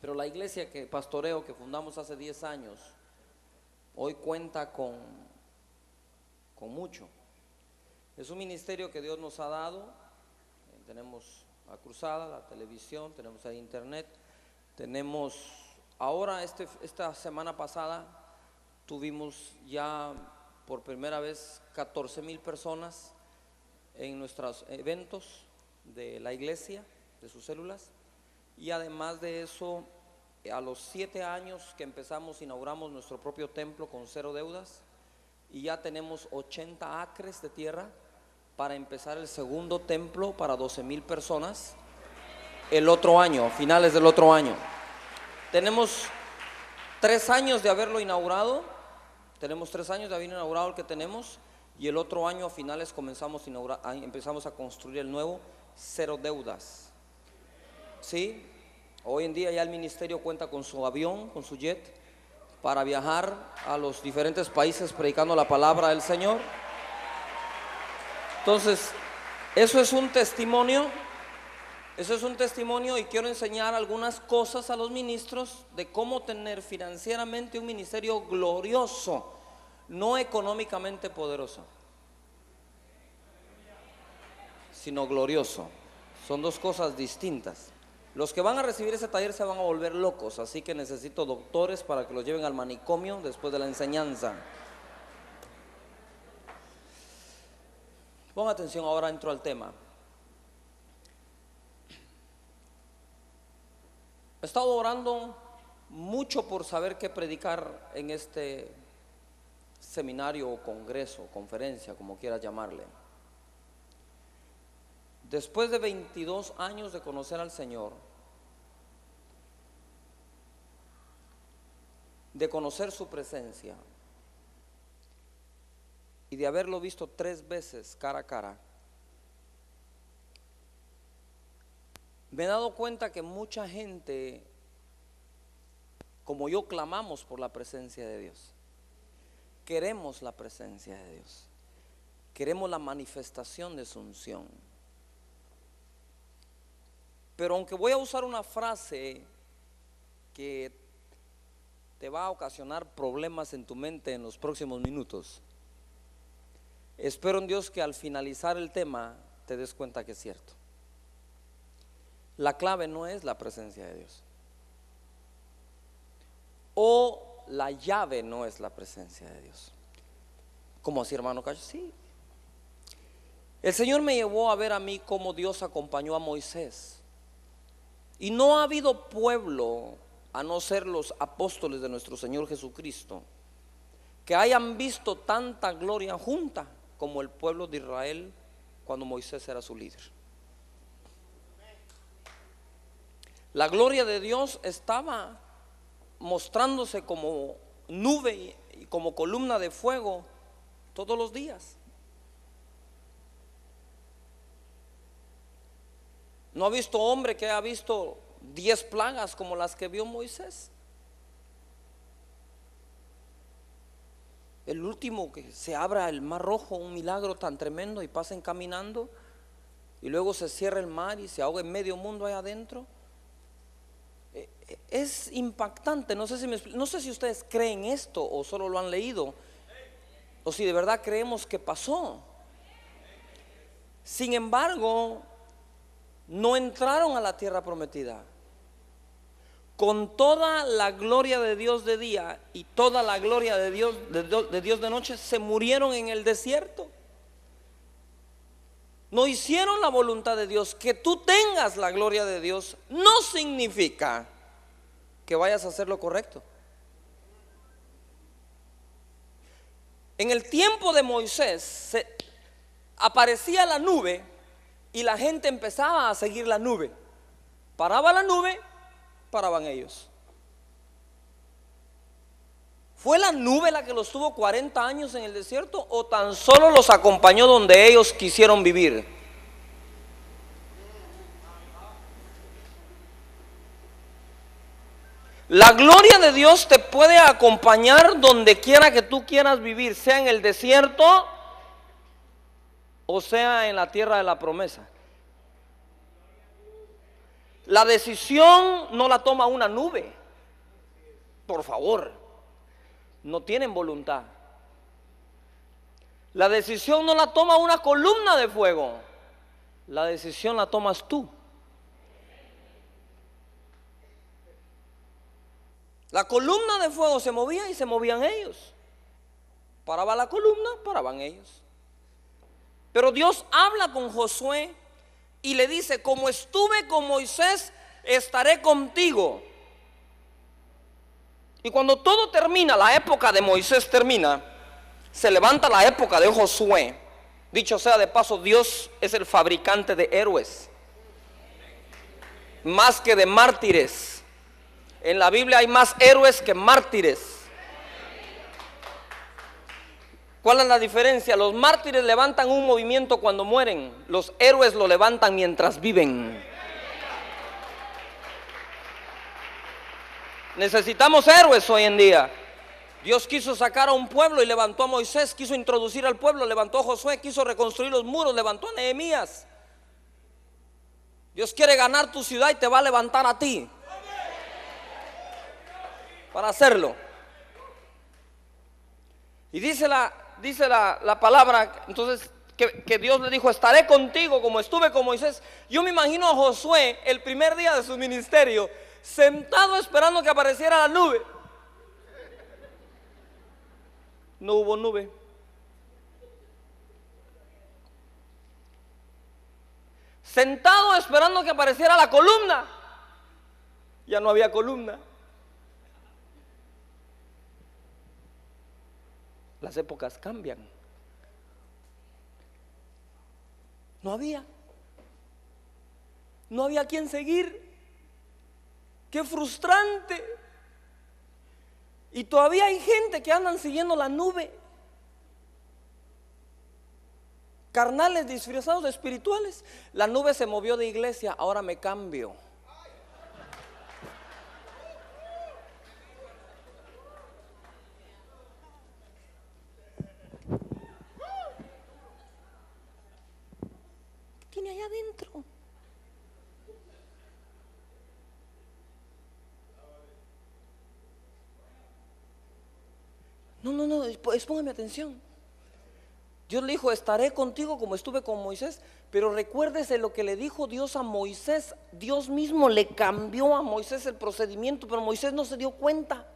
Pero la iglesia que pastoreo, que fundamos hace 10 años, hoy cuenta con mucho. Es un ministerio que Dios nos ha dado. Tenemos la cruzada, la televisión, tenemos el internet, tenemos ahora esta semana pasada tuvimos ya por primera vez 14,000 personas en nuestros eventos de la iglesia, de sus células. Y además de eso, a los 7 años que empezamos, inauguramos nuestro propio templo con 0 deudas, y ya tenemos 80 acres de tierra para empezar el segundo templo para 12,000 personas el otro año, finales del otro año. Tenemos 3 años de haberlo inaugurado, tenemos 3 años de haber inaugurado el que tenemos, y el otro año a finales empezamos a construir el nuevo, 0 deudas. ¿Sí? Hoy en día ya el ministerio cuenta con su avión, con su jet, para viajar a los diferentes países predicando la palabra del Señor. Entonces, eso es un testimonio, y quiero enseñar algunas cosas a los ministros de cómo tener financieramente un ministerio glorioso, no económicamente poderoso, sino glorioso. Son dos cosas distintas. Los que van a recibir ese taller se van a volver locos, así que necesito doctores para que los lleven al manicomio después de la enseñanza. Ponga atención, ahora entro al tema. He estado orando mucho por saber qué predicar en este seminario o congreso, conferencia, como quieras llamarle. Después de 22 años de conocer al Señor, de conocer su presencia y de haberlo visto 3 veces cara a cara, me he dado cuenta que mucha gente, como yo, clamamos por la presencia de Dios. Queremos la presencia de Dios, queremos la manifestación de su unción. Pero aunque voy a usar una frase que te va a ocasionar problemas en tu mente en los próximos minutos, espero en Dios que al finalizar el tema te des cuenta que es cierto. La clave no es la presencia de Dios, o la llave no es la presencia de Dios. ¿Cómo así, hermano Cacho? Sí. El Señor me llevó a ver a mí cómo Dios acompañó a Moisés. Y no ha habido pueblo, a no ser los apóstoles de nuestro Señor Jesucristo, que hayan visto tanta gloria junta como el pueblo de Israel cuando Moisés era su líder. La gloria de Dios estaba mostrándose como nube y como columna de fuego todos los días. No ha visto hombre que haya visto 10 plagas como las que vio Moisés. El último, que se abra el mar rojo, un milagro tan tremendo, y pasen caminando, y luego se cierra el mar y se ahoga en medio mundo ahí adentro. Es impactante. No sé si ustedes creen esto o solo lo han leído, o si de verdad creemos que pasó. Sin embargo, no entraron a la tierra prometida. Con toda la gloria de Dios de día y toda la gloria de Dios de noche, se murieron en el desierto. No hicieron la voluntad de Dios. Que tú tengas la gloria de Dios no significa que vayas a hacer lo correcto. En el tiempo de Moisés aparecía la nube y la gente empezaba a seguir la nube. Paraba la nube, paraban ellos. ¿Fue la nube la que los tuvo 40 años en el desierto, o tan solo los acompañó donde ellos quisieron vivir? La gloria de Dios te puede acompañar donde quiera que tú quieras vivir, sea en el desierto o sea en la tierra de la promesa. La decisión no la toma una nube. Por favor, no tienen voluntad. La decisión no la toma una columna de fuego. La decisión la tomas tú. La columna de fuego se movía y se movían ellos. Paraba la columna, paraban ellos. Pero Dios habla con Josué y le dice: como estuve con Moisés, estaré contigo. Y cuando todo termina, la época de Moisés termina, se levanta la época de Josué. Dicho sea de paso, Dios es el fabricante de héroes, más que de mártires. En la Biblia hay más héroes que mártires. ¿Cuál es la diferencia? Los mártires levantan un movimiento cuando mueren, los héroes lo levantan mientras viven. Necesitamos héroes hoy en día. Dios quiso sacar a un pueblo y levantó a Moisés, quiso introducir al pueblo, levantó a Josué, quiso reconstruir los muros, levantó a Nehemías. Dios quiere ganar tu ciudad y te va a levantar a ti para hacerlo. Y dice la palabra, entonces, que Dios le dijo: estaré contigo como estuve con Moisés. Yo me imagino a Josué el primer día de su ministerio, sentado esperando que apareciera la nube. No hubo nube. Sentado esperando que apareciera la columna. Ya no había columna. Las épocas cambian. No había quien seguir. Qué frustrante. Y todavía hay gente que andan siguiendo la nube. Carnales disfrazados de espirituales. La nube se movió de iglesia, ahora me cambio. ¿Qué tiene allá adentro? No, póngame atención. Dios le dijo: estaré contigo como estuve con Moisés. Pero recuérdese lo que le dijo Dios a Moisés. Dios mismo le cambió a Moisés el procedimiento, pero Moisés no se dio cuenta.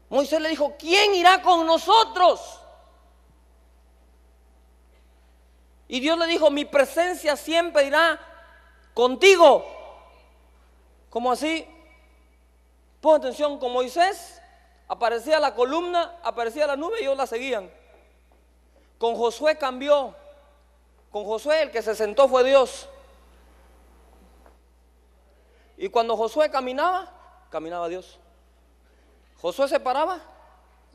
Moisés le dijo: ¿quién irá con nosotros? Y Dios le dijo: mi presencia siempre irá contigo. ¿Cómo así? Pon atención, con Moisés aparecía la columna, aparecía la nube y ellos la seguían. Con Josué cambió. Con Josué el que se sentó fue Dios. Y cuando Josué caminaba, caminaba Dios. Josué se paraba,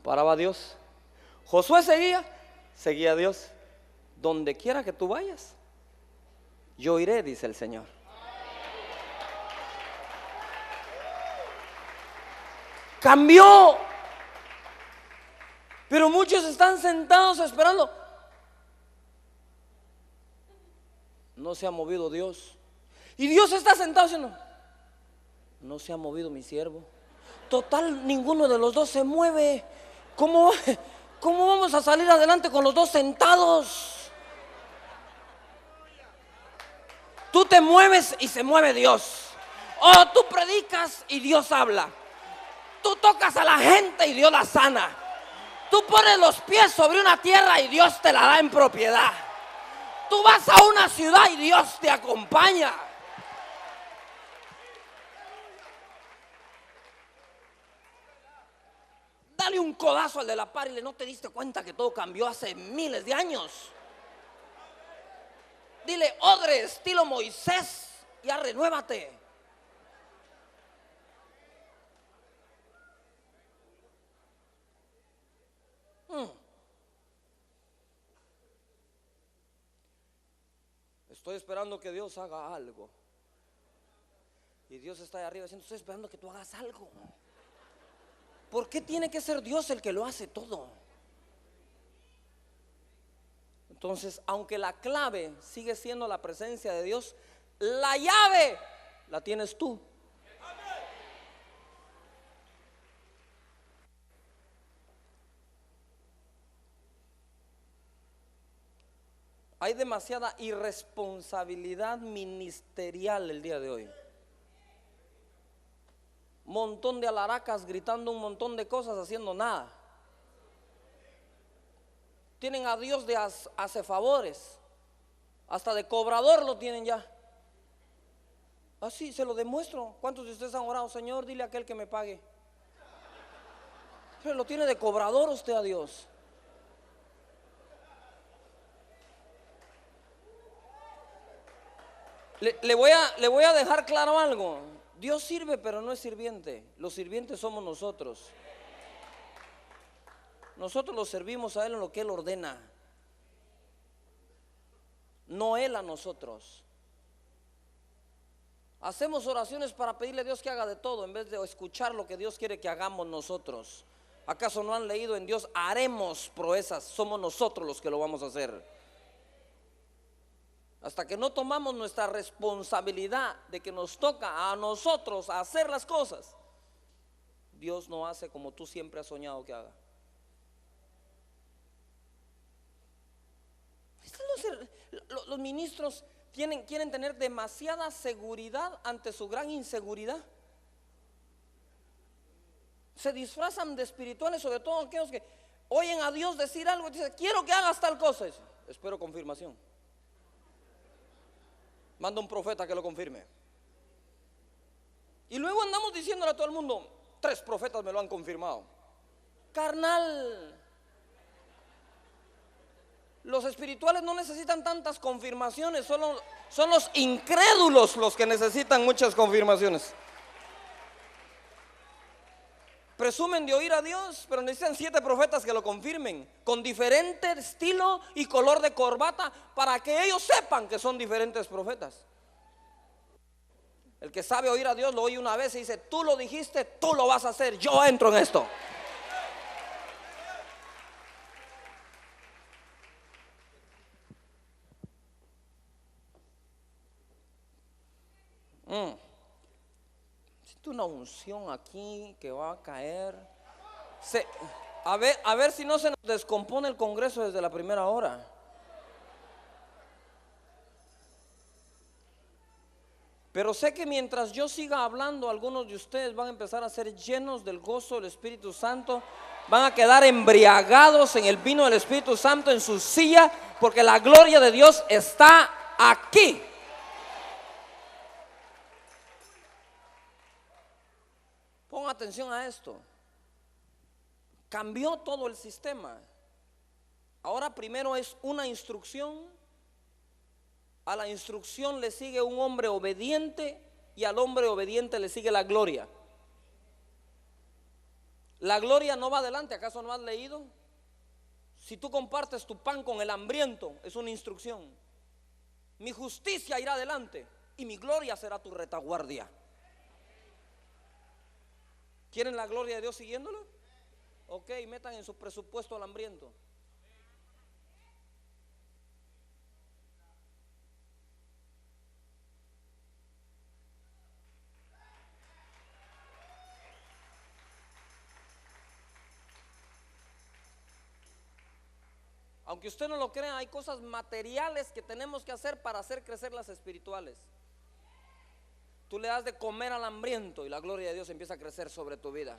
paraba Dios. Josué seguía, seguía Dios. Donde quiera que tú vayas, yo iré, dice el Señor. Cambió. Pero muchos están sentados esperando. No se ha movido Dios. Y Dios está sentado diciendo: no se ha movido mi siervo. Total, ninguno de los dos se mueve. ¿Cómo vamos a salir adelante con los dos sentados? Tú te mueves y se mueve Dios. O tú predicas y Dios habla. Tú tocas a la gente y Dios la sana. Tú pones los pies sobre una tierra y Dios te la da en propiedad. Tú vas a una ciudad y Dios te acompaña. Dale un codazo al de la par y le: ¿no te diste cuenta que todo cambió hace miles de años? Dile: odre, estilo Moisés, ya renuévate. Estoy esperando que Dios haga algo. Y Dios está ahí arriba diciendo: estoy esperando que tú hagas algo. ¿Por qué tiene que ser Dios el que lo hace todo? Entonces, aunque la clave sigue siendo la presencia de Dios, La llave la tienes tú. Hay demasiada irresponsabilidad ministerial el día de hoy. Montón de alaracas gritando un montón de cosas, haciendo nada. Tienen a Dios de hace favores, hasta de cobrador lo tienen ya. Así se lo demuestro. ¿Cuántos de ustedes han orado? Señor, dile a aquel que me pague. Pero lo tiene de cobrador usted a Dios. Le voy a dejar claro algo. Dios sirve, pero no es sirviente. Los sirvientes somos nosotros. Nosotros lo servimos a Él en lo que Él ordena, no Él a nosotros. Hacemos oraciones para pedirle a Dios que haga de todo, en vez de escuchar lo que Dios quiere que hagamos nosotros. ¿Acaso no han leído en Dios? Haremos proezas. Somos nosotros los que lo vamos a hacer. Hasta que no tomamos nuestra responsabilidad de que nos toca a nosotros hacer las cosas, Dios no hace como tú siempre has soñado que haga. Los ministros quieren tener demasiada seguridad ante su gran inseguridad. Se disfrazan de espirituales, sobre todo aquellos que oyen a Dios decir algo y dicen, quiero que hagas tal cosa. Espero confirmación. Manda un profeta que lo confirme. Y luego andamos diciéndole a todo el mundo, 3 profetas me lo han confirmado. Carnal. Los espirituales no necesitan tantas confirmaciones, son los incrédulos los que necesitan muchas confirmaciones. Presumen de oír a Dios, pero necesitan 7 profetas que lo confirmen, con diferente estilo y color de corbata, para que ellos sepan que son diferentes profetas. El que sabe oír a Dios lo oye una vez y dice, tú lo dijiste, tú lo vas a hacer, yo entro en esto. Siento una unción aquí que va a caer. A ver si no se nos descompone el Congreso desde la primera hora. Pero sé que mientras yo siga hablando, algunos de ustedes van a empezar a ser llenos del gozo del Espíritu Santo. Van a quedar embriagados en el vino del Espíritu Santo en su silla, porque la gloria de Dios está aquí. Pon atención a esto. Cambió todo el sistema. Ahora primero es una instrucción. A la instrucción le sigue un hombre obediente y al hombre obediente le sigue la gloria. La gloria no va adelante. ¿Acaso no has leído? Si tú compartes tu pan con el hambriento, es una instrucción. Mi justicia irá adelante y mi gloria será tu retaguardia. ¿Quieren la gloria de Dios siguiéndolo? Ok, metan en su presupuesto al hambriento. Aunque usted no lo crea, hay cosas materiales que tenemos que hacer para hacer crecer las espirituales. Tú le das de comer al hambriento y la gloria de Dios empieza a crecer sobre tu vida.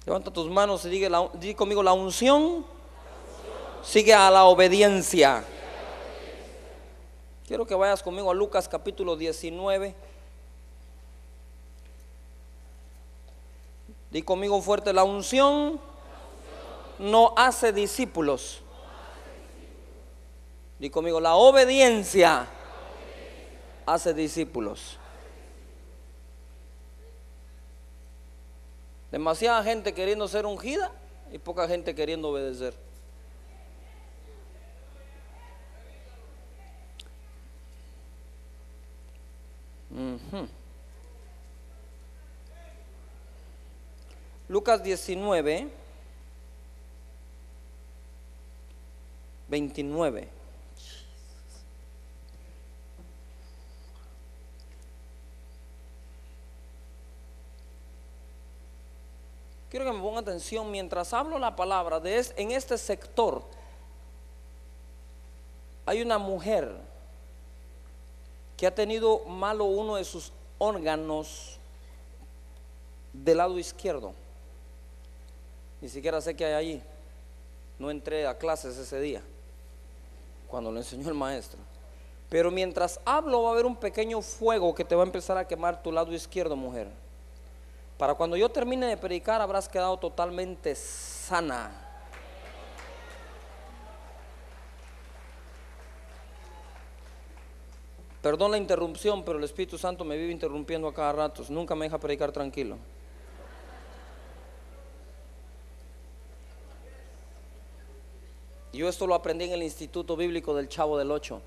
Levanta tus manos y di conmigo, la unción sigue a la obediencia. Quiero que vayas conmigo a Lucas capítulo 19. Di conmigo fuerte, la unción no hace discípulos. Di conmigo, la obediencia hace discípulos. Demasiada gente queriendo ser ungida y poca gente queriendo obedecer. Ujú. Lucas 19, 29. Quiero que me pongan atención mientras hablo la palabra. En este sector hay una mujer que ha tenido malo uno de sus órganos del lado izquierdo. Ni siquiera sé qué hay allí. No entré a clases ese día cuando lo enseñó el maestro. Pero mientras hablo va a haber un pequeño fuego que te va a empezar a quemar tu lado izquierdo, mujer. Para cuando yo termine de predicar habrás quedado totalmente sana. Perdón la interrupción, pero el Espíritu Santo me vive interrumpiendo a cada rato. Nunca me deja predicar tranquilo. Yo esto lo aprendí en el Instituto Bíblico del Chavo del Ocho.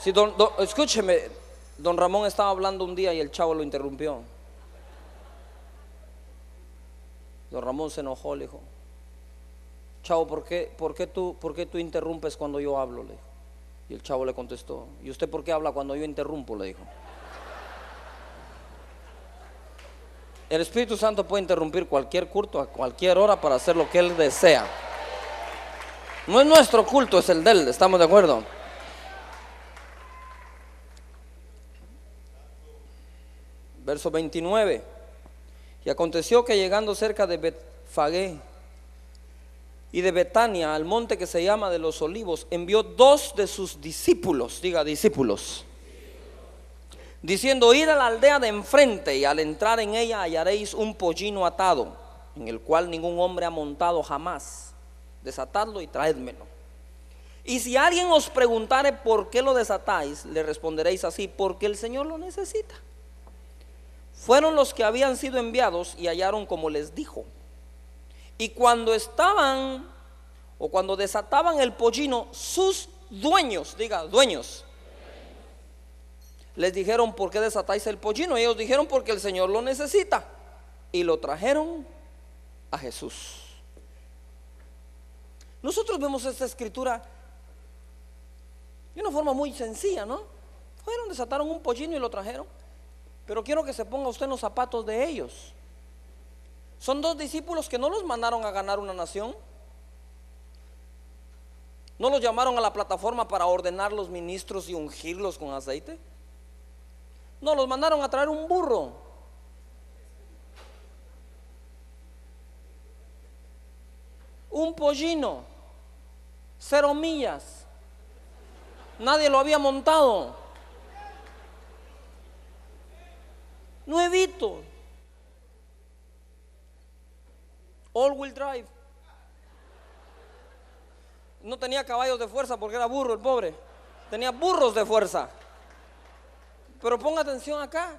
Sí, escúcheme, don Ramón estaba hablando un día y el Chavo lo interrumpió. Don Ramón se enojó, le dijo: Chavo, ¿por qué tú interrumpes cuando yo hablo? Le dijo. Y el Chavo le contestó: ¿y usted por qué habla cuando yo interrumpo? Le dijo. El Espíritu Santo puede interrumpir cualquier culto a cualquier hora para hacer lo que Él desea. No es nuestro culto, es el de Él, ¿estamos de acuerdo? Verso 29. Y aconteció que llegando cerca de Betfagé y de Betania, al monte que se llama de los Olivos, envió 2 de sus discípulos, diga discípulos, diciendo: id a la aldea de enfrente, y al entrar en ella hallaréis un pollino atado, en el cual ningún hombre ha montado jamás. Desatadlo y traédmelo. Y si alguien os preguntare por qué lo desatáis, le responderéis así: porque el Señor lo necesita. Fueron los que habían sido enviados y hallaron como les dijo. Y cuando desataban el pollino, sus dueños, diga dueños, les dijeron: ¿por qué desatáis el pollino? Y ellos dijeron: porque el Señor lo necesita. Y lo trajeron a Jesús. Nosotros vemos esta escritura de una forma muy sencilla, ¿no? Fueron, desataron un pollino y lo trajeron. Pero quiero que se ponga usted en los zapatos de ellos. Son 2 discípulos que no los mandaron a ganar una nación. No los llamaron a la plataforma para ordenar los ministros y ungirlos con aceite. No, los mandaron a traer un burro. Un pollino, 0 millas. Nadie lo había montado. Nuevito. All wheel drive. No tenía caballos de fuerza porque era burro el pobre. Tenía burros de fuerza. Pero ponga atención acá.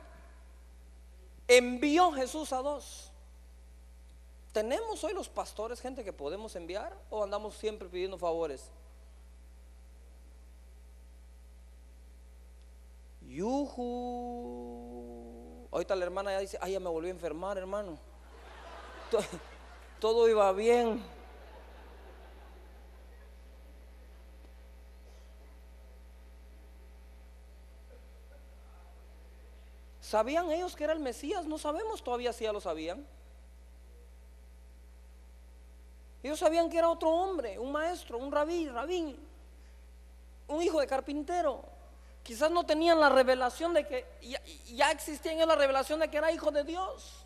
Envió Jesús a 2. ¿Tenemos hoy los pastores gente que podemos enviar o andamos siempre pidiendo favores? Yuhu. Ahorita la hermana ya dice: ay, ya me volví a enfermar, hermano. Todo iba bien. ¿Sabían ellos que era el Mesías? No sabemos todavía si ya lo sabían. Ellos sabían que era otro hombre, un maestro, un rabín, un hijo de carpintero. Quizás no tenían la revelación de que ya existía en él la revelación de que era hijo de Dios.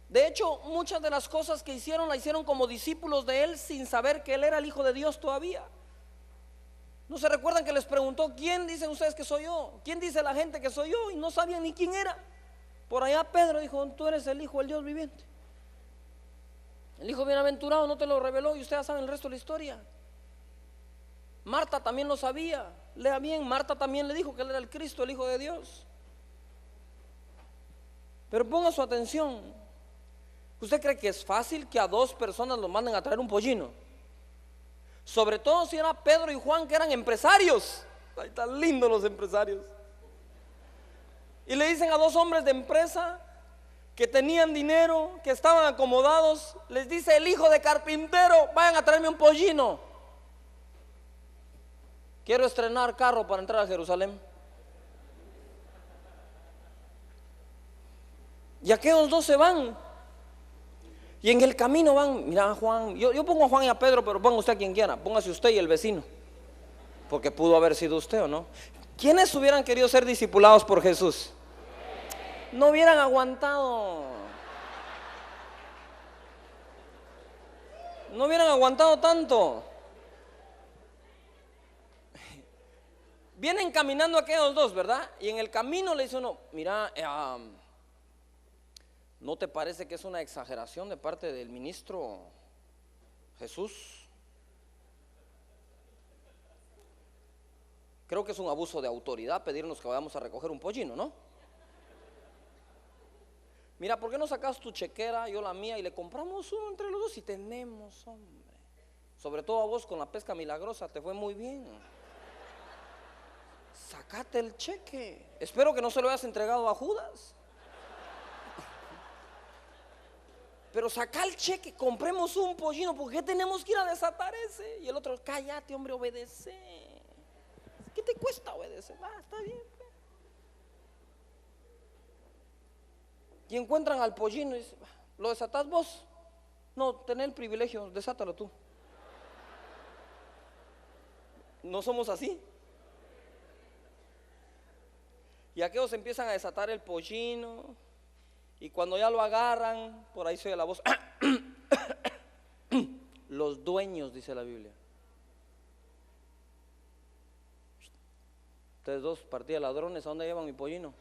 De hecho, muchas de las cosas que hicieron la hicieron como discípulos de él, sin saber que él era el hijo de Dios todavía. ¿No se recuerdan que les preguntó: ¿quién dicen ustedes que soy yo? ¿Quién dice la gente que soy yo? Y no sabían ni quién era. Por allá Pedro dijo: tú eres el hijo del Dios viviente. El hijo bienaventurado no te lo reveló, y ustedes saben el resto de la historia. Marta también lo sabía. Lea bien, Marta también le dijo que él era el Cristo, el Hijo de Dios. Pero ponga su atención. ¿Usted cree que es fácil que a dos personas los manden a traer un pollino? Sobre todo si era Pedro y Juan, que eran empresarios. Ay, tan lindos los empresarios. Y le dicen a dos hombres de empresa que tenían dinero, que estaban acomodados, les dice el hijo de carpintero: vayan a traerme un pollino. Quiero estrenar carro para entrar a Jerusalén. Y aquellos dos se van. Y en el camino van, mira Juan, yo pongo a Juan y a Pedro, pero ponga usted a quien quiera, póngase usted y el vecino, porque pudo haber sido usted o no. ¿Quiénes hubieran querido ser discipulados por Jesús? No hubieran aguantado. No hubieran aguantado tanto. Vienen caminando aquellos dos, ¿verdad? Y en el camino le dice uno: mira, ¿no te parece que es una exageración de parte del ministro Jesús? Creo que es un abuso de autoridad pedirnos que vayamos a recoger un pollino, ¿no? Mira, ¿por qué no sacas tu chequera, yo la mía, y le compramos uno entre los dos? Y tenemos, hombre. Sobre todo a vos con la pesca milagrosa, te fue muy bien. Sácate el cheque. Espero que no se lo hayas entregado a Judas. Pero saca el cheque, compremos un pollino, ¿por qué tenemos que ir a desatar ese? Y el otro: cállate, hombre, obedece. ¿Qué te cuesta obedecer? Está bien. Y encuentran al pollino y dicen: ¿lo desatás vos? No, tenés el privilegio, desátalo tú. ¿No somos así? Y aquellos empiezan a desatar el pollino. Y cuando ya lo agarran, por ahí se oye la voz: los dueños, dice la Biblia. Ustedes dos, partida de ladrones, ¿a dónde llevan mi pollino?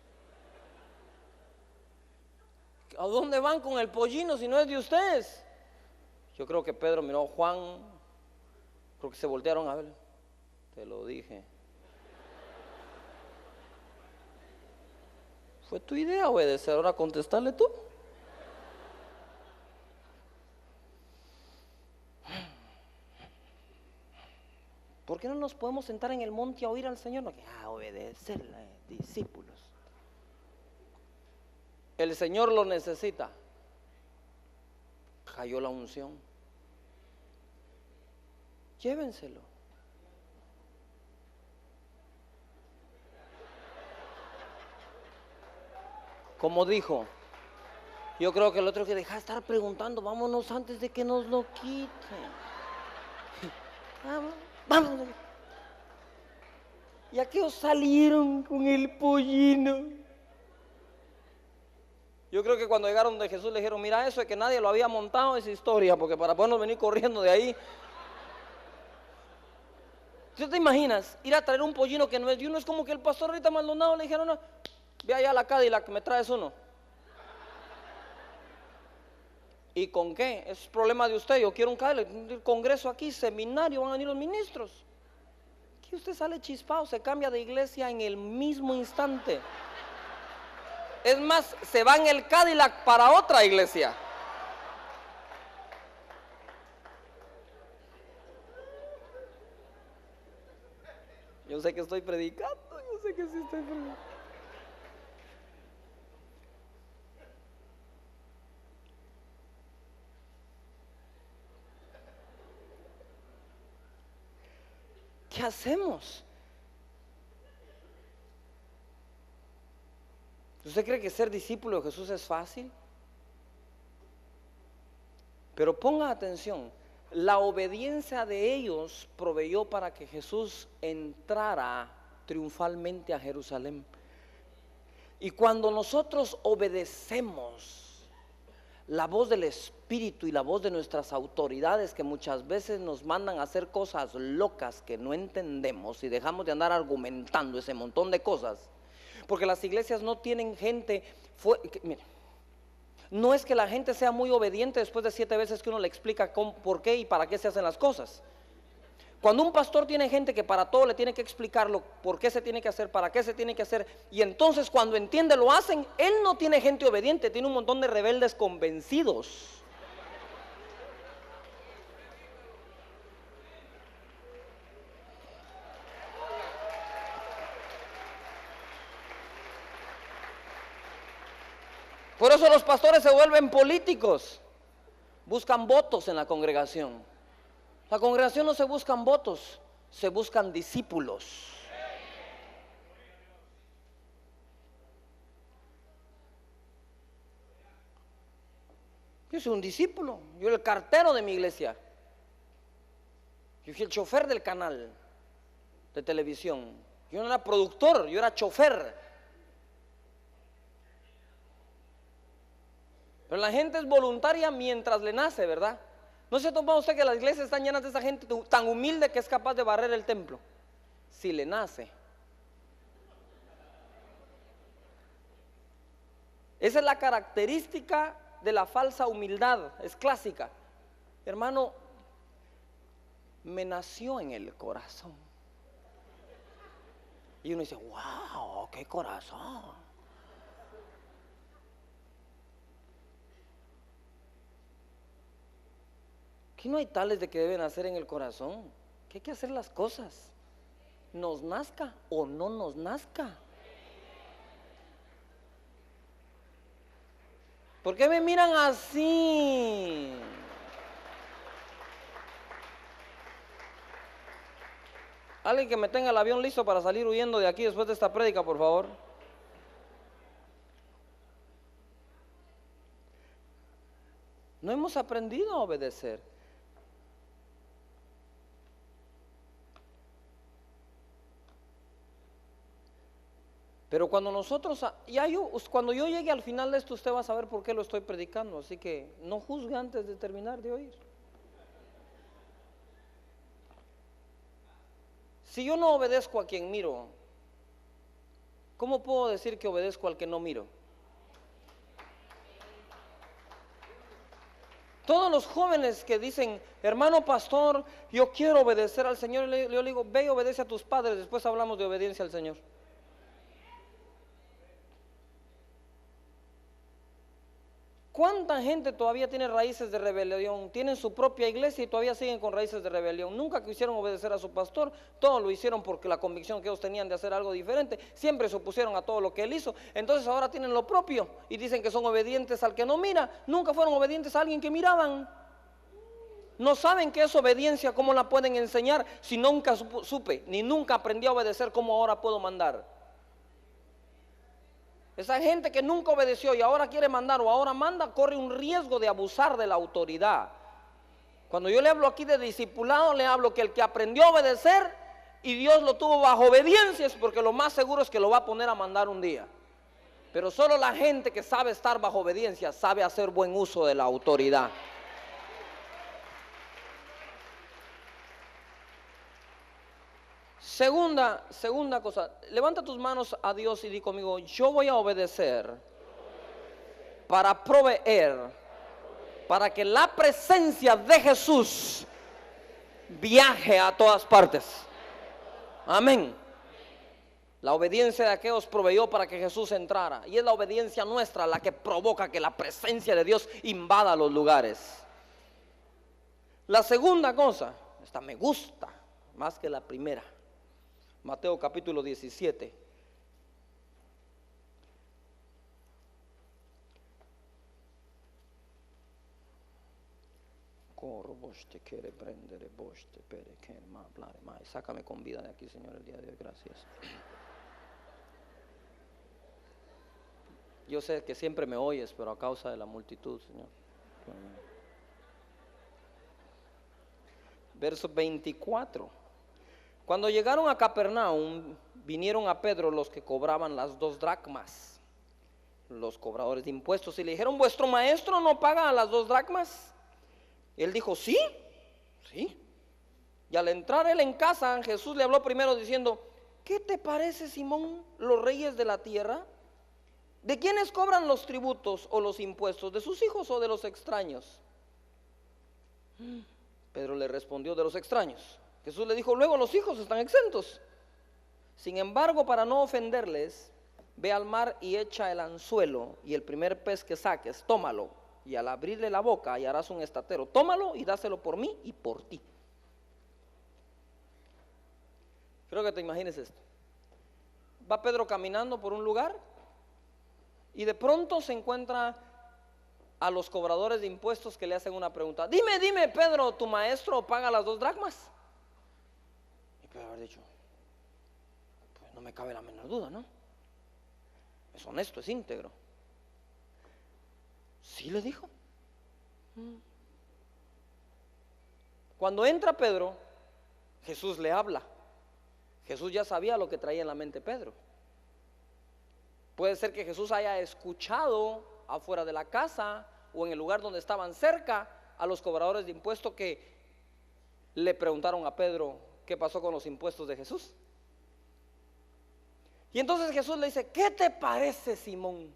¿A dónde van con el pollino si no es de ustedes? Yo creo que Pedro miró a Juan, creo que se voltearon a ver. Te lo dije. Fue tu idea obedecer, ahora contestarle tú. ¿Por qué no nos podemos sentar en el monte a oír al Señor? No, obedecerle, discípulos. El Señor lo necesita. Cayó la unción. Llévenselo. Como dijo, yo creo que el otro que deja de estar preguntando: vámonos antes de que nos lo quiten. Vamos. Y aquellos salieron con el pollino. Yo creo que cuando llegaron de Jesús le dijeron: mira, eso de que nadie lo había montado es historia, porque para podernos venir corriendo de ahí. ¿Tú te imaginas ir a traer un pollino que no es de uno? Es como que el pastor ahorita Maldonado le dijeron: no, ve allá a la Cadillac, me traes uno. ¿Y con qué? Es problema de usted. Yo quiero un Cadillac, un congreso aquí, seminario, van a venir los ministros. Aquí usted sale chispado, se cambia de iglesia en el mismo instante. Es más, se va en el Cadillac para otra iglesia. Yo sé que estoy predicando, yo sé que sí estoy predicando. ¿Qué hacemos? ¿Usted cree que ser discípulo de Jesús es fácil? Pero ponga atención, la obediencia de ellos proveyó para que Jesús entrara triunfalmente a Jerusalén. Y cuando nosotros obedecemos la voz del Espíritu y la voz de nuestras autoridades, que muchas veces nos mandan a hacer cosas locas que no entendemos, y dejamos de andar argumentando ese montón de cosas, porque las iglesias no tienen gente. Mire, no es que la gente sea muy obediente después de 7 veces que uno le explica por qué y para qué se hacen las cosas. Cuando un pastor tiene gente que para todo le tiene que explicarlo, por qué se tiene que hacer, para qué se tiene que hacer, y entonces cuando entiende lo hacen, él no tiene gente obediente, tiene un montón de rebeldes convencidos. Por eso los pastores se vuelven políticos, buscan votos en la congregación. La congregación no se buscan votos, se buscan discípulos. Yo soy un discípulo, yo era el cartero de mi iglesia, yo fui el chofer del canal de televisión, yo no era productor, yo era chofer. Pero la gente es voluntaria mientras le nace, ¿verdad? ¿No se ha tomado usted que las iglesias están llenas de esa gente tan humilde que es capaz de barrer el templo? Si le nace. Esa es la característica de la falsa humildad, es clásica. Hermano, me nació en el corazón. Y uno dice, wow, qué corazón. Que no hay tales de que deben nacer en el corazón, que hay que hacer las cosas, nos nazca o no nos nazca. ¿Por qué me miran así? Alguien que me tenga el avión listo para salir huyendo de aquí después de esta prédica, por favor. No hemos aprendido a obedecer. Pero cuando nosotros, cuando yo llegue al final de esto, usted va a saber por qué lo estoy predicando. Así que no juzgue antes de terminar de oír. Si yo no obedezco a quien miro, ¿cómo puedo decir que obedezco al que no miro? Todos los jóvenes que dicen, hermano pastor, yo quiero obedecer al Señor, yo le digo, ve y obedece a tus padres, después hablamos de obediencia al Señor. ¿Cuánta gente todavía tiene raíces de rebelión? Tienen su propia iglesia y todavía siguen con raíces de rebelión. Nunca quisieron obedecer a su pastor, todo lo hicieron porque la convicción que ellos tenían de hacer algo diferente, siempre se opusieron a todo lo que él hizo. Entonces ahora tienen lo propio y dicen que son obedientes al que no mira. Nunca fueron obedientes a alguien que miraban. No saben qué es obediencia, cómo la pueden enseñar si nunca supe, ni nunca aprendí a obedecer, cómo ahora puedo mandar. Esa gente que nunca obedeció y ahora quiere mandar o ahora manda, corre un riesgo de abusar de la autoridad. Cuando yo le hablo aquí de discipulado, le hablo que el que aprendió a obedecer y Dios lo tuvo bajo obediencia es porque lo más seguro es que lo va a poner a mandar un día. Pero solo la gente que sabe estar bajo obediencia sabe hacer buen uso de la autoridad. Segunda cosa, levanta tus manos a Dios y di conmigo, yo voy a obedecer para proveer, para que la presencia de Jesús viaje a todas partes. Amén. La obediencia de aquellos proveyó para que Jesús entrara, y es la obediencia nuestra la que provoca que la presencia de Dios invada los lugares. La segunda cosa, esta me gusta más que la primera. Mateo capítulo 17. Sácame con vida de aquí, Señor, el día de hoy, gracias. Yo sé que siempre me oyes, pero a causa de la multitud, Señor. Verso 24. Cuando llegaron a Capernaum, vinieron a Pedro los que cobraban las 2 dracmas, los cobradores de impuestos, y le dijeron, ¿vuestro maestro no paga a las 2 dracmas? Él dijo, sí. Y al entrar él en casa, Jesús le habló primero diciendo, ¿qué te parece, Simón, los reyes de la tierra? ¿De quiénes cobran los tributos o los impuestos? ¿De sus hijos o de los extraños? Pedro le respondió, de los extraños. Jesús le dijo, luego los hijos están exentos. Sin embargo, para no ofenderles, ve al mar y echa el anzuelo, y el primer pez que saques, tómalo, y al abrirle la boca hallarás un estatero. Tómalo y dáselo por mí y por ti. Creo que te imagines esto. Va Pedro caminando por un lugar y de pronto se encuentra a los cobradores de impuestos que le hacen una pregunta. Dime, Pedro, ¿tu maestro paga las 2 dracmas? Y Pedro haber dicho, pues no me cabe la menor duda, ¿no? Es honesto, es íntegro. Sí, le dijo. Cuando entra Pedro, Jesús le habla. Jesús ya sabía lo que traía en la mente Pedro. Puede ser que Jesús haya escuchado afuera de la casa o en el lugar donde estaban cerca a los cobradores de impuestos que le preguntaron a Pedro qué pasó con los impuestos de Jesús. Y entonces Jesús le dice, ¿qué te parece, Simón?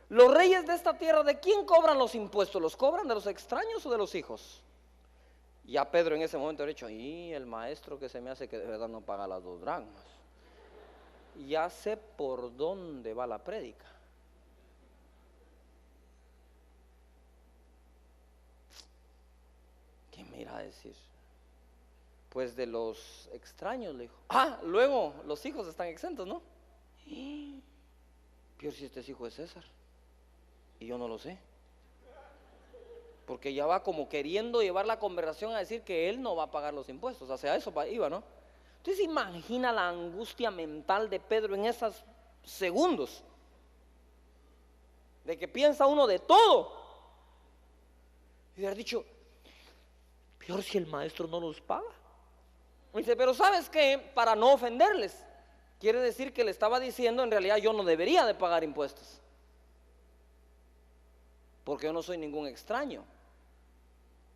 Los reyes de esta tierra, ¿de quién cobran los impuestos? ¿Los cobran de los extraños o de los hijos? Ya Pedro en ese momento ha dicho, y el maestro que se me hace que de verdad no paga las 2 dracmas. Ya sé por dónde va la prédica. ¿Qué me irá a decir? Pues de los extraños, le dijo. Luego los hijos están exentos, ¿no? Peor si este es hijo de César y yo no lo sé, porque ya va como queriendo llevar la conversación a decir que él no va a pagar los impuestos. Hacia eso iba, ¿no? Entonces imagina la angustia mental de Pedro en esos segundos, de que piensa uno de todo y haber dicho, peor si el maestro no los paga. Dice, pero ¿sabes qué? Para no ofenderles, quiere decir que le estaba diciendo, en realidad yo no debería de pagar impuestos, porque yo no soy ningún extraño.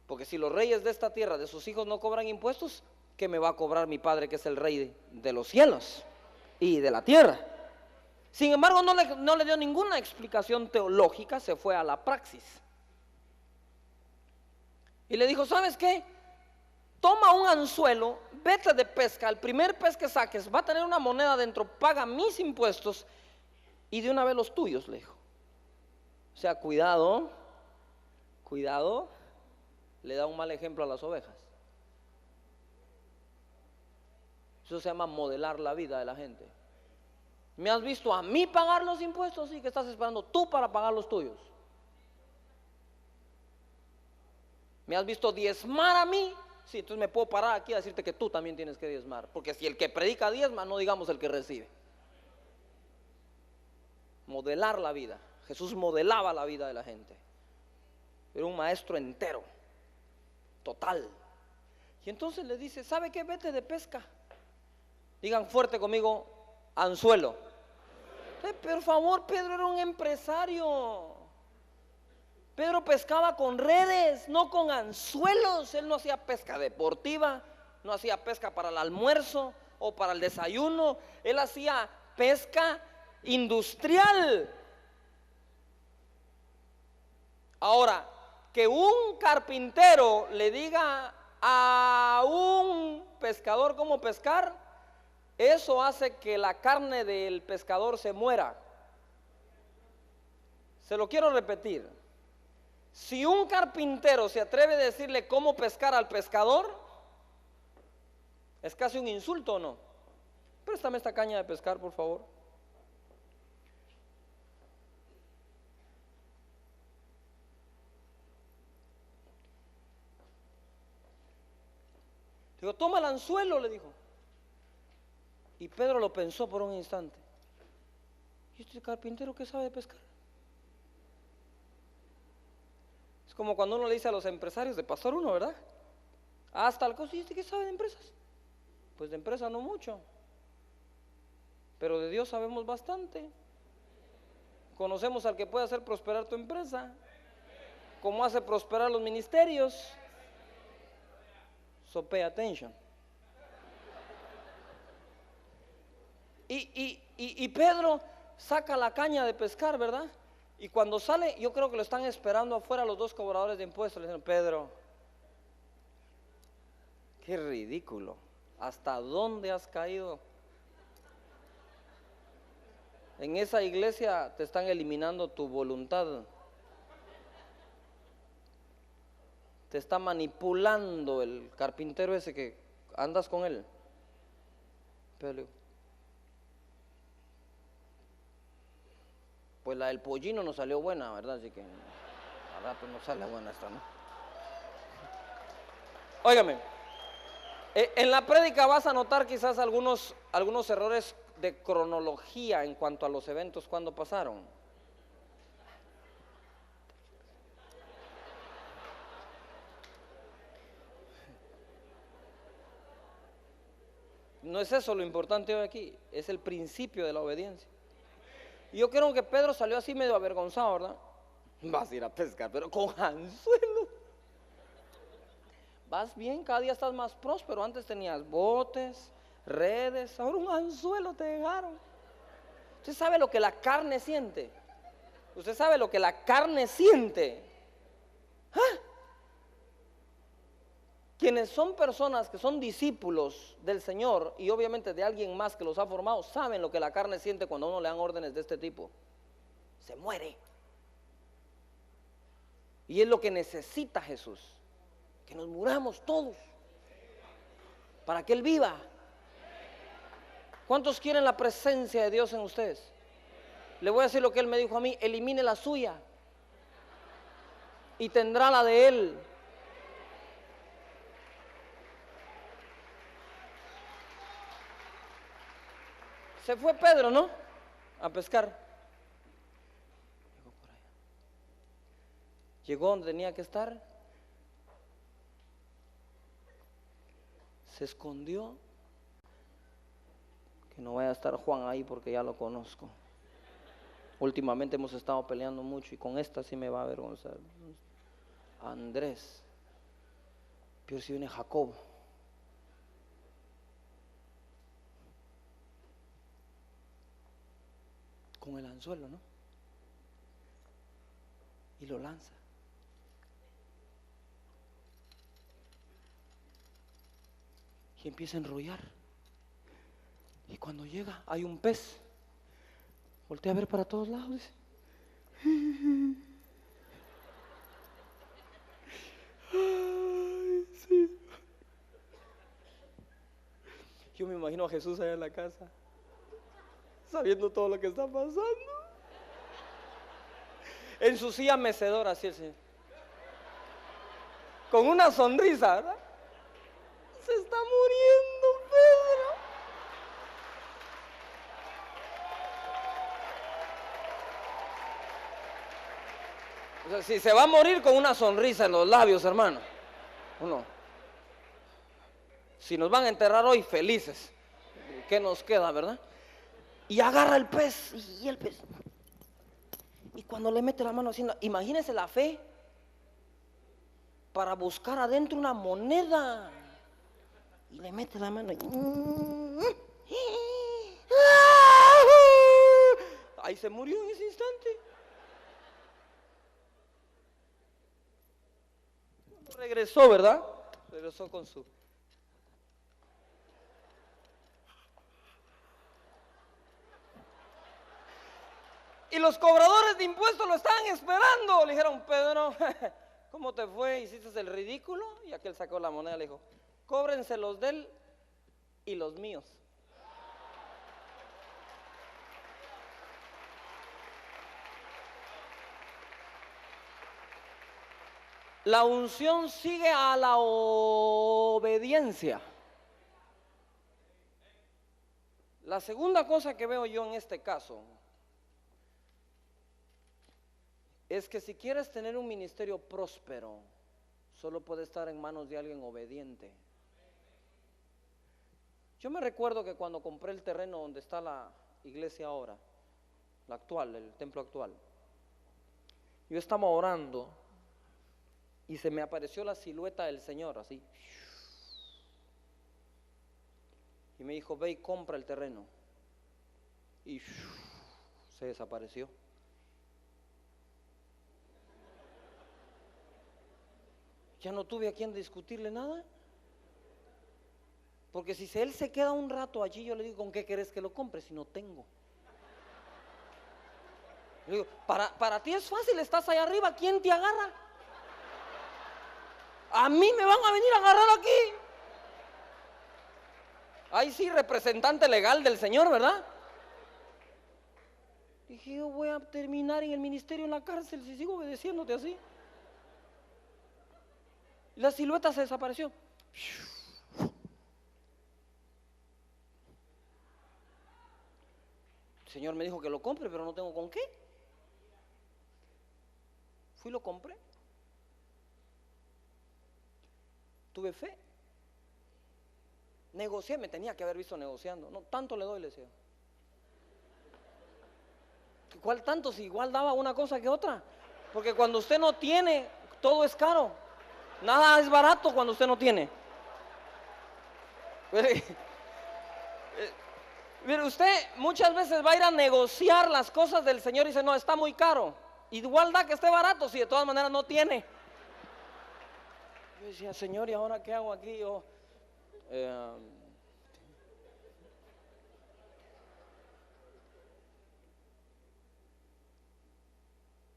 Porque si los reyes de esta tierra, de sus hijos no cobran impuestos, ¿qué me va a cobrar mi Padre, que es el Rey de los cielos y de la tierra? Sin embargo, no le dio ninguna explicación teológica, se fue a la praxis. Y le dijo, ¿sabes qué? Toma un anzuelo, vete de pesca, el primer pez que saques va a tener una moneda dentro, paga mis impuestos y de una vez los tuyos, le dijo. O sea, cuidado, le da un mal ejemplo a las ovejas. Eso se llama modelar la vida de la gente. ¿Me has visto a mí pagar los impuestos? Sí, que estás esperando tú para pagar los tuyos. ¿Me has visto diezmar a mí? Sí, entonces me puedo parar aquí a decirte que tú también tienes que diezmar, porque si el que predica diezma, no digamos el que recibe. Modelar la vida. Jesús modelaba la vida de la gente. Era un maestro entero, total. Y entonces le dice, ¿sabe qué? Vete de pesca. Digan fuerte conmigo, anzuelo. Por favor, Pedro era un empresario. Pedro pescaba con redes, no con anzuelos. Él no hacía pesca deportiva, no hacía pesca para el almuerzo o para el desayuno. Él hacía pesca industrial. Ahora, que un carpintero le diga a un pescador cómo pescar, eso hace que la carne del pescador se muera. Se lo quiero repetir. Si un carpintero se atreve a decirle cómo pescar al pescador, es casi un insulto, ¿o no? Préstame esta caña de pescar, por favor. Digo, toma el anzuelo, le dijo. Y Pedro lo pensó por un instante. ¿Y este carpintero qué sabe de pescar? Es como cuando uno le dice a los empresarios de pastor uno, ¿verdad? Hasta el costo, ¿y este qué sabe de empresas? Pues de empresa no mucho, pero de Dios sabemos bastante. Conocemos al que puede hacer prosperar tu empresa, como hace prosperar los ministerios. So pay attention. Y Pedro saca la caña de pescar, ¿verdad? Y cuando sale, yo creo que lo están esperando afuera los 2 cobradores de impuestos. Le dicen, Pedro, Qué ridículo. ¿Hasta dónde has caído? En esa iglesia te están eliminando tu voluntad. Te está manipulando el carpintero ese que andas con él. Pero, pues la del pollino no salió buena, ¿verdad? Así que al rato no sale buena esta, ¿no? Óigame, en la prédica vas a notar quizás algunos errores de cronología en cuanto a los eventos cuando pasaron. No es eso lo importante hoy aquí, es el principio de la obediencia. Y yo creo que Pedro salió así medio avergonzado, ¿verdad? Vas a ir a pescar, pero con anzuelo. Vas bien, cada día estás más próspero. Antes tenías botes, redes, ahora un anzuelo te dejaron. Usted sabe lo que la carne siente. Usted sabe lo que la carne siente. ¿Ah? Quienes son personas que son discípulos del Señor y obviamente de alguien más que los ha formado, saben lo que la carne siente cuando a uno le dan órdenes de este tipo. Se muere. Y es lo que necesita Jesús, que nos muramos todos para que Él viva. ¿Cuántos quieren la presencia de Dios en ustedes? Le voy a decir lo que Él me dijo a mí: elimine la suya y tendrá la de Él. Se fue Pedro, ¿no? A pescar. Llegó por allá. Llegó donde tenía que estar. Se escondió. Que no vaya a estar Juan ahí porque ya lo conozco. Últimamente hemos estado peleando mucho y con esta sí me va a avergonzar. Andrés. Pero si viene Jacob. Con el anzuelo, ¿no? Y lo lanza. Y empieza a enrollar. Y cuando llega, hay un pez. Voltea a ver para todos lados. Dice: ay, sí. Yo me imagino a Jesús allá en la casa, sabiendo todo lo que está pasando. En su silla mecedora, así el Señor. Con una sonrisa, ¿verdad? Se está muriendo Pedro. O sea, si se va a morir con una sonrisa en los labios, hermano. Uno. Si nos van a enterrar hoy, felices. ¿Qué nos queda, verdad? Y agarra el pez, y el pez. Y cuando le mete la mano haciendo, imagínese la fe para buscar adentro una moneda. Y le mete la mano y... ahí se murió en ese instante. Regresó, ¿verdad? Regresó con su... Y los cobradores de impuestos lo estaban esperando. Le dijeron: Pedro, ¿cómo te fue? ¿Hiciste el ridículo? Y aquel sacó la moneda y le dijo: cóbrense los de él y los míos. La unción sigue a la obediencia. La segunda cosa que veo yo en este caso es que si quieres tener un ministerio próspero, solo puede estar en manos de alguien obediente. Yo me recuerdo que cuando compré el terreno donde está la iglesia ahora, la actual, el templo actual, yo estaba orando y se me apareció la silueta del Señor así. Y me dijo: ve y compra el terreno. Y se desapareció. Ya no tuve a quien discutirle nada. Porque si él se queda un rato allí, yo le digo, ¿con qué querés que lo compre si no tengo? Le digo, para ti es fácil, estás allá arriba, ¿quién te agarra? A mí me van a venir a agarrar aquí. Ahí sí, representante legal del Señor, ¿verdad? Dije, yo voy a terminar en el ministerio en la cárcel si sigo obedeciéndote así. La silueta se desapareció. El Señor me dijo que lo compre, pero no tengo con qué. Fui y lo compré. Tuve fe. Negocié, me tenía que haber visto negociando. No, tanto le doy, le decía. ¿Cuál tanto? Si igual daba una cosa que otra. Porque cuando usted no tiene, todo es caro. Nada es barato cuando usted no tiene. Mire, usted muchas veces va a ir a negociar las cosas del Señor y dice, no, está muy caro. Igual da que esté barato si de todas maneras no tiene. Yo decía, Señor, ¿y ahora qué hago aquí? Yo,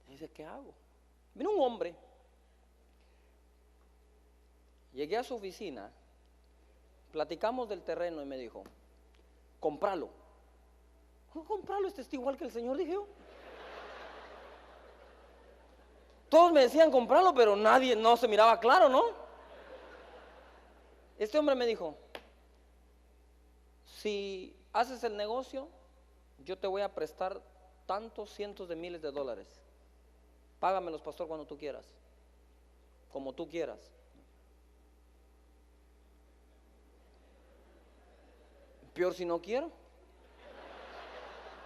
dice, ¿qué hago? Vino un hombre. Llegué a su oficina, platicamos del terreno y me dijo, cómpralo. Cómpralo, este está igual que el Señor, dije yo. Todos me decían comprarlo, pero nadie, no se miraba claro, ¿no? Este hombre me dijo, si haces el negocio, yo te voy a prestar tantos cientos de miles de dólares. Págamelos, pastor, cuando tú quieras, como tú quieras. Peor si no quiero.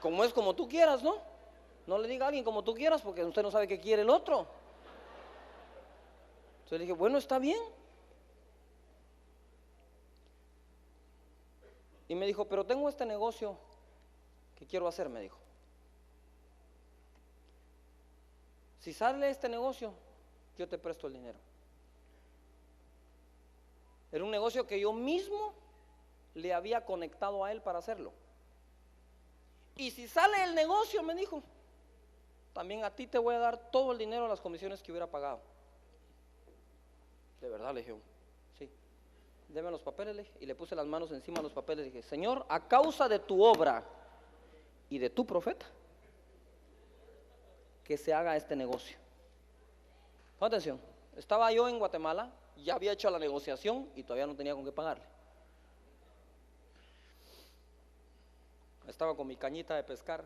Como es como tú quieras, ¿no? No le diga a alguien como tú quieras porque usted no sabe qué quiere el otro. Entonces le dije, bueno, está bien. Y me dijo, pero tengo este negocio que quiero hacer, me dijo. Si sale este negocio, yo te presto el dinero. Era un negocio que yo mismo le había conectado a él para hacerlo. Y si sale el negocio, me dijo, también a ti te voy a dar todo el dinero de las comisiones que hubiera pagado. De verdad, le dije, sí, deme los papeles, le dije, y le puse las manos encima de los papeles y dije, Señor, a causa de tu obra y de tu profeta, que se haga este negocio. Pon atención, estaba yo en Guatemala, ya había hecho la negociación y todavía no tenía con qué pagarle. Estaba con mi cañita de pescar.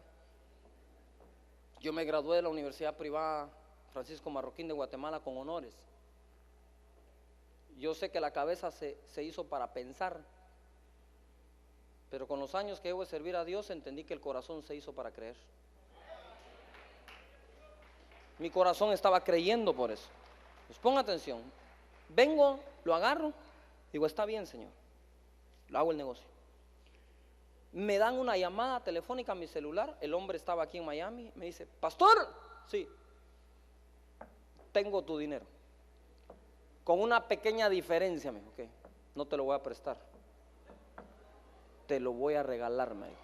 Yo me gradué de la Universidad Privada Francisco Marroquín de Guatemala con honores. Yo sé que la cabeza se hizo para pensar, pero con los años que llevo de servir a Dios entendí que el corazón se hizo para creer. Mi corazón estaba creyendo por eso. Pues ponga atención. Vengo, lo agarro, digo, está bien, Señor, lo hago el negocio. Me dan una llamada telefónica a mi celular, el hombre estaba aquí en Miami, me dice, pastor, sí, tengo tu dinero, con una pequeña diferencia, me dijo, ok, no te lo voy a prestar, te lo voy a regalar, me dijo.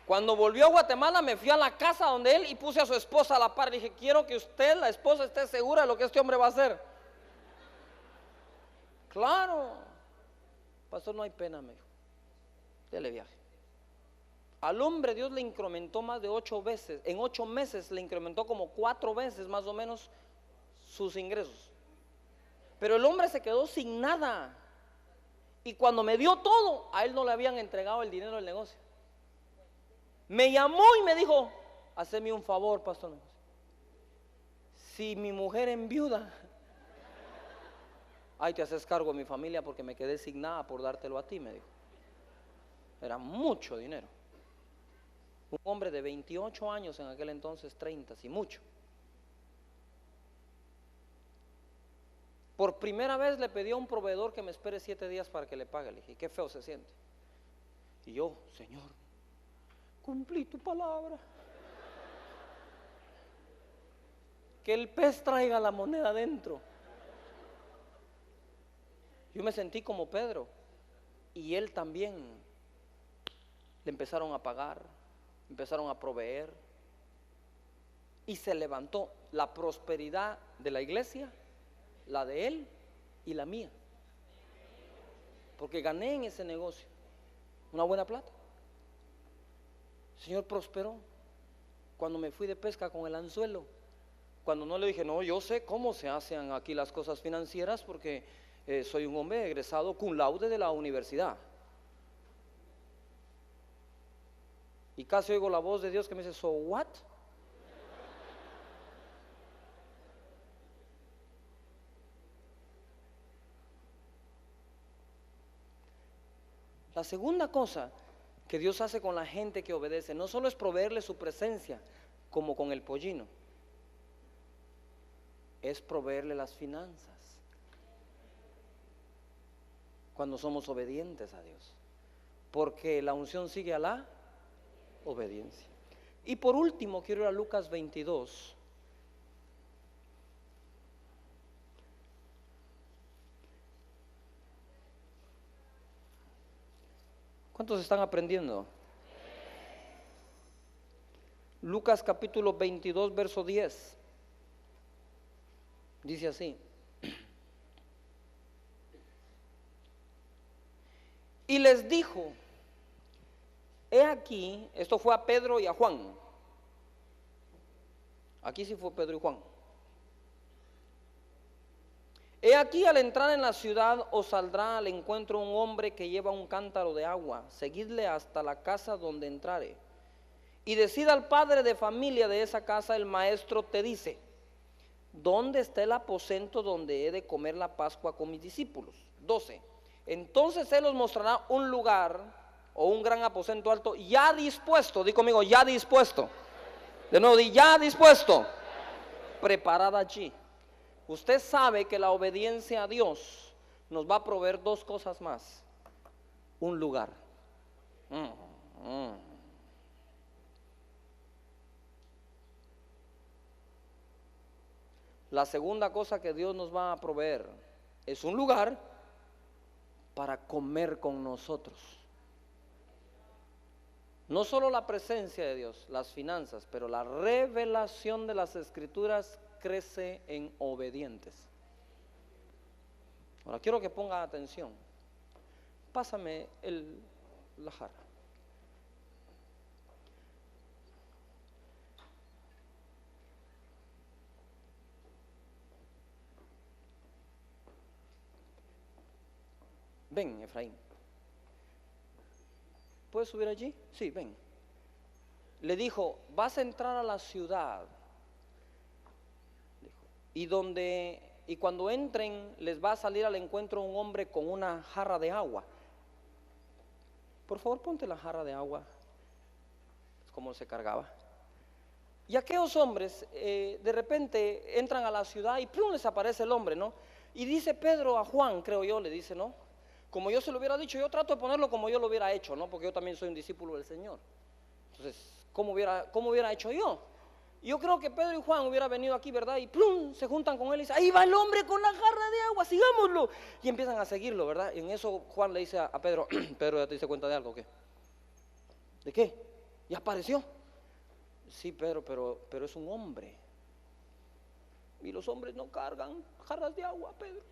Cuando volvió a Guatemala me fui a la casa donde él y puse a su esposa a la par. Le dije, quiero que usted, la esposa, esté segura de lo que este hombre va a hacer. Claro, pastor, no hay pena, me dijo, dele viaje. Al hombre Dios le incrementó más de 8 veces, en 8 meses le incrementó como 4 veces más o menos sus ingresos. Pero el hombre se quedó sin nada. Y cuando me dio todo, a él no le habían entregado el dinero del negocio. Me llamó y me dijo, haceme un favor, pastor. Si mi mujer enviuda, ahí te haces cargo de mi familia porque me quedé sin nada por dártelo a ti, me dijo. Era mucho dinero. Un hombre de 28 años en aquel entonces, 30, si mucho. Por primera vez le pedí a un proveedor que me espere 7 días para que le pague. Le dije, qué feo se siente. Y yo, Señor, cumplí tu palabra. que el pez traiga la moneda adentro. Yo me sentí como Pedro, y él también. Le empezaron a pagar, empezaron a proveer, y se levantó la prosperidad de la iglesia, la de él y la mía, porque gané en ese negocio una buena plata. El Señor prosperó cuando me fui de pesca con el anzuelo, cuando no le dije, no, yo sé cómo se hacen aquí las cosas financieras, porque soy un hombre egresado cum laude de la universidad. Y casi oigo la voz de Dios que me dice, so what? La segunda cosa que Dios hace con la gente que obedece, no solo es proveerle su presencia, como con el pollino, es proveerle las finanzas cuando somos obedientes a Dios, porque la unción sigue a la obediencia. Y por último quiero ir a Lucas 22. ¿Cuántos están aprendiendo? Lucas capítulo 22 verso 10 dice así: y les dijo, he aquí, esto fue a Pedro y a Juan, aquí sí fue Pedro y Juan, he aquí, al entrar en la ciudad os saldrá al encuentro un hombre que lleva un cántaro de agua, seguidle hasta la casa donde entrare, y decid al padre de familia de esa casa, el maestro te dice, ¿dónde está el aposento donde he de comer la Pascua con mis discípulos? 12. Entonces él os mostrará un lugar o un gran aposento alto ya dispuesto, di conmigo, ya dispuesto. De nuevo, di ya dispuesto, preparada allí. Usted sabe que la obediencia a Dios nos va a proveer dos cosas más: un lugar. La segunda cosa que Dios nos va a proveer es un lugar para comer con nosotros. No solo la presencia de Dios, las finanzas, pero la revelación de las Escrituras crece en obedientes. Ahora quiero que ponga atención. Pásame la jarra. Ven, Efraín. ¿Puedes subir allí? Sí, ven. Le dijo, vas a entrar a la ciudad. Y cuando entren, les va a salir al encuentro un hombre con una jarra de agua. Por favor, ponte la jarra de agua. Es como se cargaba. Y aquellos hombres, de repente, entran a la ciudad y ¡plum!, les aparece el hombre, ¿no? Y dice Pedro a Juan, creo yo, le dice, ¿no? Como yo se lo hubiera dicho, yo trato de ponerlo como yo lo hubiera hecho, ¿no? Porque yo también soy un discípulo del Señor. Entonces, ¿cómo hubiera hecho yo? Yo creo que Pedro y Juan hubieran venido aquí, ¿verdad? Y plum, se juntan con él y dicen, ahí va el hombre con la jarra de agua, sigámoslo. Y empiezan a seguirlo, ¿verdad? Y en eso Juan le dice a Pedro, Pedro, ¿ya te diste cuenta de algo o qué? ¿De qué? ¿Ya apareció? Sí, Pedro, pero es un hombre. Y los hombres no cargan jarras de agua, Pedro.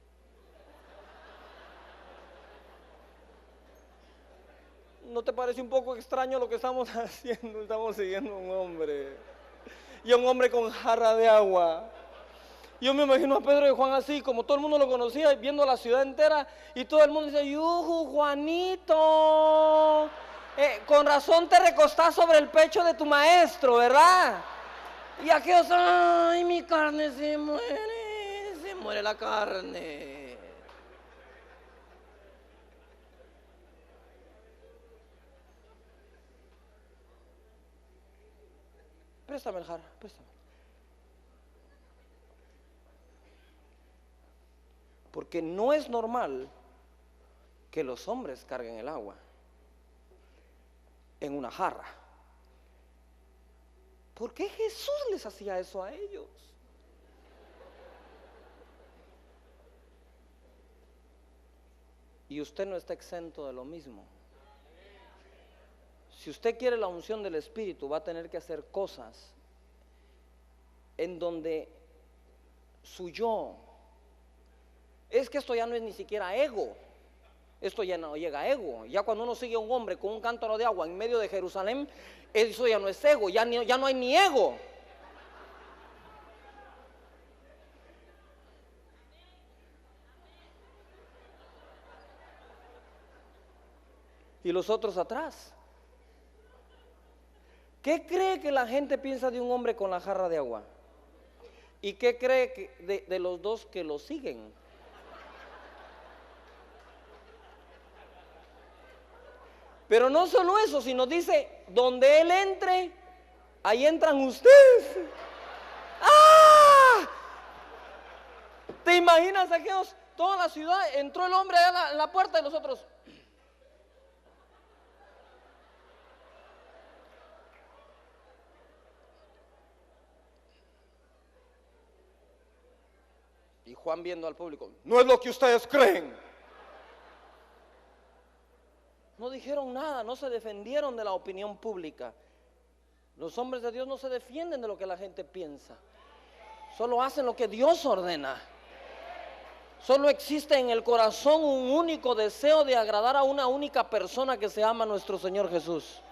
¿No te parece un poco extraño lo que estamos haciendo? Estamos siguiendo a un hombre. Y a un hombre con jarra de agua. Yo me imagino a Pedro y Juan así, como todo el mundo lo conocía, viendo la ciudad entera, y todo el mundo dice, ¡yuju, Juanito! Con razón te recostás sobre el pecho de tu maestro, ¿verdad? Y aquellos, ¡ay, mi carne se muere la carne! Préstame el jarra, préstame. Porque no es normal que los hombres carguen el agua en una jarra. ¿Por qué Jesús les hacía eso a ellos? Y usted no está exento de lo mismo. Si usted quiere la unción del Espíritu, va a tener que hacer cosas en donde su yo, es que esto ya no es ni siquiera ego, esto ya no llega a ego. Ya cuando uno sigue a un hombre con un cántaro de agua en medio de Jerusalén, eso ya no es ego, ya no hay ni ego. Y los otros atrás. ¿Qué cree que la gente piensa de un hombre con la jarra de agua? ¿Y qué cree que de los dos que lo siguen? Pero no solo eso, sino dice, donde él entre, ahí entran ustedes. ¡Ah! ¿Te imaginas aquellos? Toda la ciudad, entró el hombre allá en la puerta y los otros. Y Juan viendo al público, no es lo que ustedes creen. No dijeron nada, no se defendieron de la opinión pública. Los hombres de Dios no se defienden de lo que la gente piensa. Solo hacen lo que Dios ordena. Solo existe en el corazón un único deseo de agradar a una única persona que se llama nuestro Señor Jesús.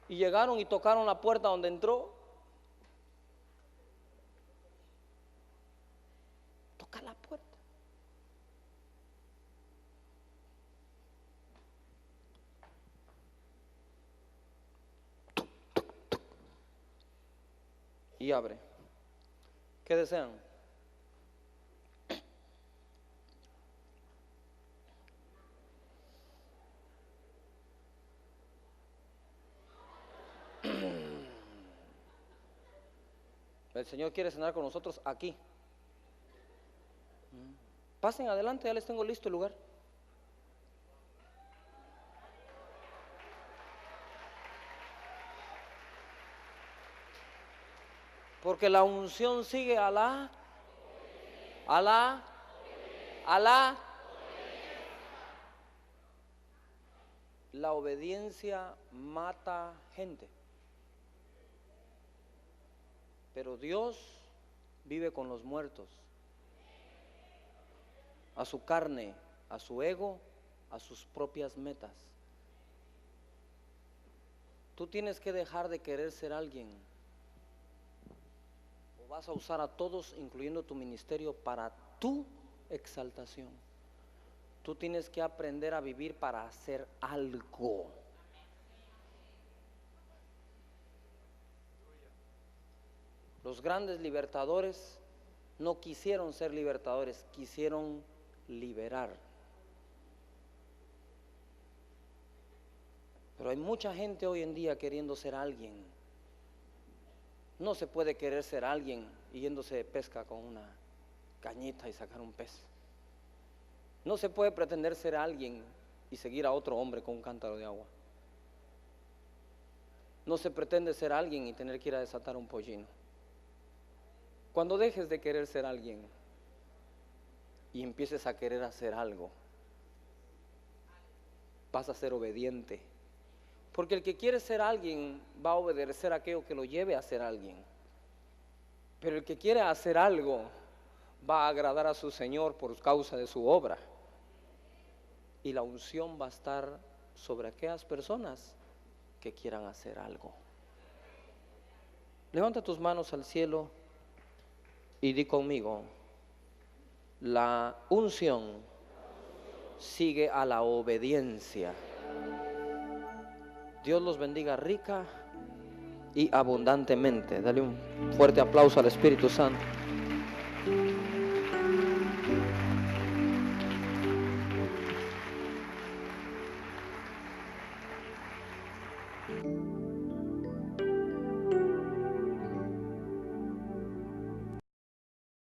Y llegaron y tocaron la puerta donde entró. Toca la puerta. Y abre. ¿Qué desean? El Señor quiere cenar con nosotros aquí. Pasen adelante, ya les tengo listo el lugar. Porque la unción sigue a la la obediencia mata gente. Pero Dios vive con los muertos. A su carne, a su ego, a sus propias metas. Tú tienes que dejar de querer ser alguien. O vas a usar a todos, incluyendo tu ministerio, para tu exaltación. Tú tienes que aprender a vivir para hacer algo. Los grandes libertadores no quisieron ser libertadores, quisieron liberar. Pero hay mucha gente hoy en día queriendo ser alguien. No se puede querer ser alguien y yéndose de pesca con una cañita y sacar un pez. No se puede pretender ser alguien y seguir a otro hombre con un cántaro de agua. No se pretende ser alguien y tener que ir a desatar un pollino. Cuando dejes de querer ser alguien y empieces a querer hacer algo, vas a ser obediente. Porque el que quiere ser alguien va a obedecer a aquello que lo lleve a ser alguien. Pero el que quiere hacer algo va a agradar a su Señor por causa de su obra. Y la unción va a estar sobre aquellas personas que quieran hacer algo. Levanta tus manos al cielo y di conmigo: la unción sigue a la obediencia. Dios los bendiga rica y abundantemente. Dale un fuerte aplauso al Espíritu Santo.